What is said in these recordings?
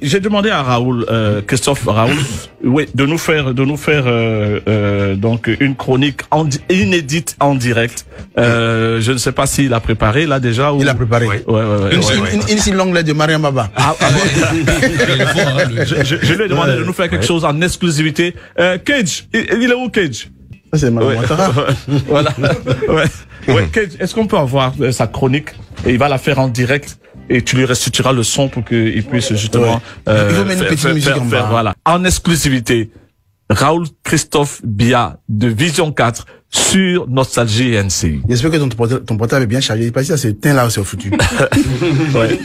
J'ai demandé à Raoul, Christophe Raoul, oui, de nous faire donc une chronique inédite en direct. Je ne sais pas s'il a préparé là déjà. Ou... Il a préparé. Ouais. Une si longue lettre de Mariam Baba. Je lui ai demandé de nous faire quelque chose en exclusivité. Cage, il est où Cage? Ça c'est Mariam Ouattara. Voilà. Ouais. Cage, est-ce qu'on peut avoir sa chronique et il va la faire en direct? Et tu lui restitueras le son pour qu'il puisse justement il faut mettre une petite musique en bas. Voilà. En exclusivité, Raoul Christophe Bia de Vision 4 sur Nostalgie et NCI. J'espère que ton portable est bien chargé. Parce que ça c'est teint là, c'est foutu. Ouais.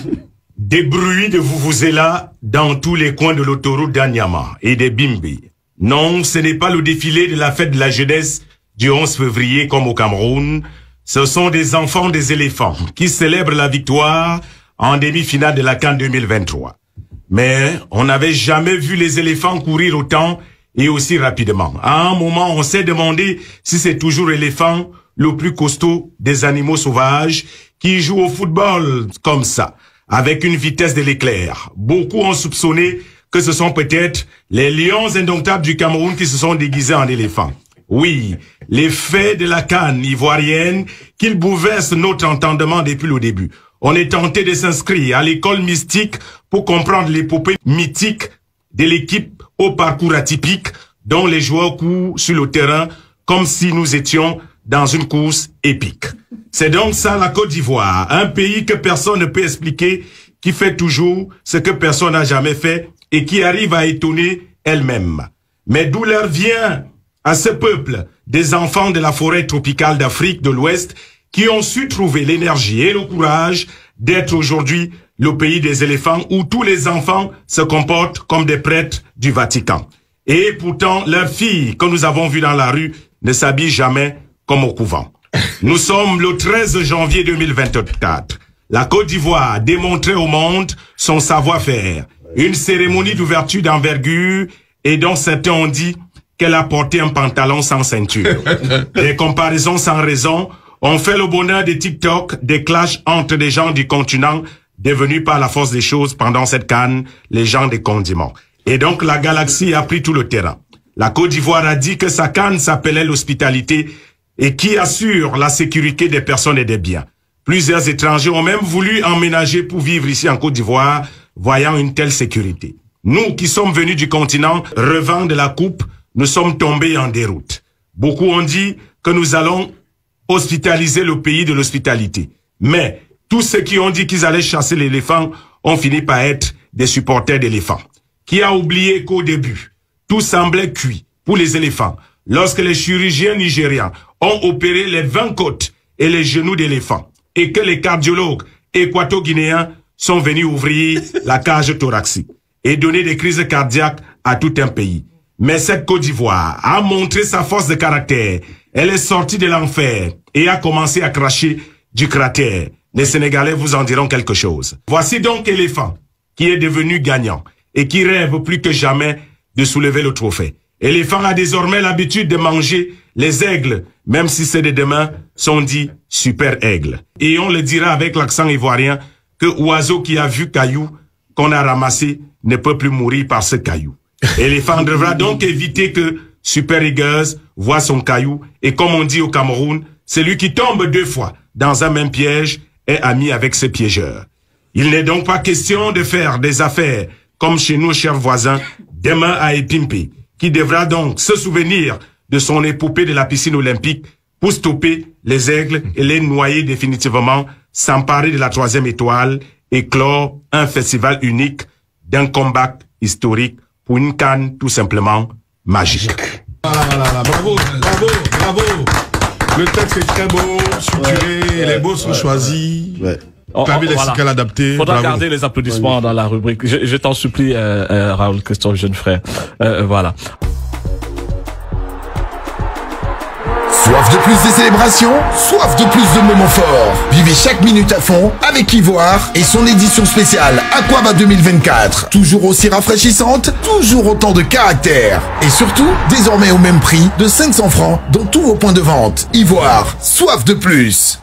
Des bruits de vuvuzela dans tous les coins de l'autoroute d'Anyama et des Bimbi. Non, ce n'est pas le défilé de la fête de la jeunesse du 11 février comme au Cameroun. Ce sont des enfants des éléphants qui célèbrent la victoire en demi-finale de la CAN 2023. Mais on n'avait jamais vu les éléphants courir autant et aussi rapidement. À un moment, on s'est demandé si c'est toujours l'éléphant le plus costaud des animaux sauvages qui joue au football comme ça, avec une vitesse de l'éclair. Beaucoup ont soupçonné que ce sont peut-être les lions indomptables du Cameroun qui se sont déguisés en éléphants. Oui, les faits de la CAN ivoirienne qu'ils bouleversent notre entendement depuis le début. On est tenté de s'inscrire à l'école mystique pour comprendre l'épopée mythique de l'équipe au parcours atypique dont les joueurs courent sur le terrain comme si nous étions dans une course épique. C'est donc ça la Côte d'Ivoire, un pays que personne ne peut expliquer, qui fait toujours ce que personne n'a jamais fait et qui arrive à étonner elle-même. Mais d'où leur vient à ce peuple des enfants de la forêt tropicale d'Afrique de l'Ouest qui ont su trouver l'énergie et le courage d'être aujourd'hui le pays des éléphants où tous les enfants se comportent comme des prêtres du Vatican. Et pourtant, leurs filles que nous avons vues dans la rue ne s'habillent jamais comme au couvent. Nous sommes le 13 janvier 2024. La Côte d'Ivoire a démontré au monde son savoir-faire. Une cérémonie d'ouverture d'envergure et dont certains ont dit qu'elle a porté un pantalon sans ceinture. Des comparaisons sans raison ont fait le bonheur des TikTok, des clashs entre des gens du continent devenus par la force des choses pendant cette CAN, les gens des condiments. Et donc la galaxie a pris tout le terrain. La Côte d'Ivoire a dit que sa CAN s'appelait l'hospitalité et qui assure la sécurité des personnes et des biens. Plusieurs étrangers ont même voulu emménager pour vivre ici en Côte d'Ivoire, voyant une telle sécurité. Nous qui sommes venus du continent, revant de la coupe, nous sommes tombés en déroute. Beaucoup ont dit que nous allons hospitaliser le pays de l'hospitalité. Mais tous ceux qui ont dit qu'ils allaient chasser l'éléphant ont fini par être des supporters d'éléphants. Qui a oublié qu'au début, tout semblait cuit pour les éléphants lorsque les chirurgiens nigérians ont opéré les 20 côtes et les genoux d'éléphants et que les cardiologues équato-guinéens sont venus ouvrir la cage thoracique et donner des crises cardiaques à tout un pays. Mais cette Côte d'Ivoire a montré sa force de caractère. Elle est sortie de l'enfer et a commencé à cracher du cratère. Les Sénégalais vous en diront quelque chose. Voici donc Éléphant, qui est devenu gagnant et qui rêve plus que jamais de soulever le trophée. Éléphant a désormais l'habitude de manger les aigles, même si ceux de demain sont dits super aigles. Et on le dira avec l'accent ivoirien que oiseau qui a vu caillou qu'on a ramassé ne peut plus mourir par ce caillou. Éléphant devra donc éviter que Super Eagles voit son caillou et comme on dit au Cameroun, celui qui tombe 2 fois dans un même piège est ami avec ses piégeurs. Il n'est donc pas question de faire des affaires comme chez nos chers voisins demain à Epimpe, qui devra donc se souvenir de son épopée de la piscine olympique pour stopper les aigles et les noyer définitivement, s'emparer de la 3e étoile et clore un festival unique d'un comeback historique pour une CAN tout simplement magique. Voilà. Bravo. Le texte est très beau, structuré, les mots sont choisis. Clavier lexical adapté. Faudra garder les applaudissements dans la rubrique. Je t'en supplie, Raoul Christophe, jeune frère. Voilà. Soif de plus de célébrations, soif de plus de moments forts. Vivez chaque minute à fond avec Ivoire et son édition spéciale Aquaba 2024. Toujours aussi rafraîchissante, toujours autant de caractère. Et surtout, désormais au même prix de 500 francs dans tous vos points de vente. Ivoire, soif de plus.